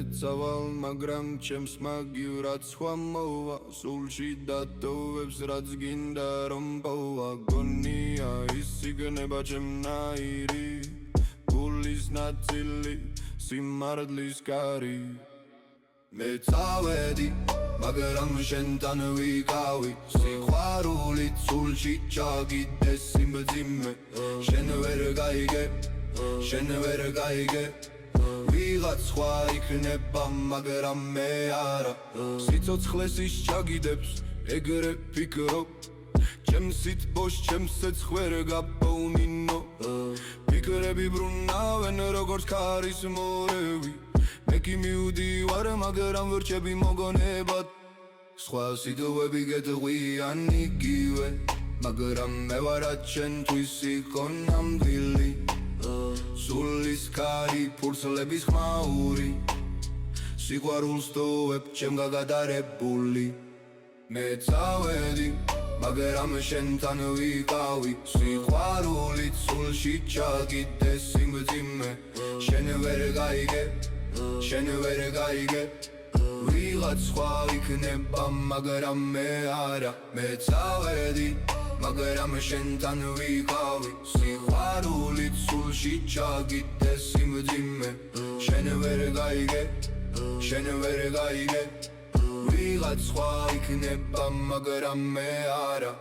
მეცავალ მაგრამ ჩემს მაგივრად სხვა მოვა სულში დატოვებს რაც გინდა რომ პოვა გონია ისიგნება ჩემნაირი გულის ნაწილი სიმართლის კარი მე წავედი მაგრამ შენთან ვიკავი სიყვარულით სულში ჩაგიდეს სიმძიმე შენ ვერ გაიგე ვიღაც სხვა იქნება მაგრამ მე არა სიცოცხლეს ის ჩაგიდებს ეგრე ფიქრობ ჩემს სიტყვას ჩემსეც ვერ გაპოვნინო ფიქრები ბრუნავენ როგორც ქარის მორევი მე კი მივდივარ მაგრამ ვერჩები მოგონებად სხვა სიტყვები გეტყვიან იგივე მაგრამ მე ვარა ჩემთვის იყო ნამდვილი სულის კარი ფურცლების ხმაური სიყვარულს ტოვებ ჩემ გაგადარებული მე წავედი მაგრამ შენთან ვიყავი სიყვარულით სულში ჩაგიდეს სიმძიმე შენ ვერ გაიგე ვიღაც სხვა იქნება მაგრამ მე არა მე წავედი მაგრამ შენთან ვიყავი სიყვარულით სულში ჩაგიდეს სიმძიმე შენ ვერ გაიგე ვიღაც სხვა იქნება მაგრამ მე არა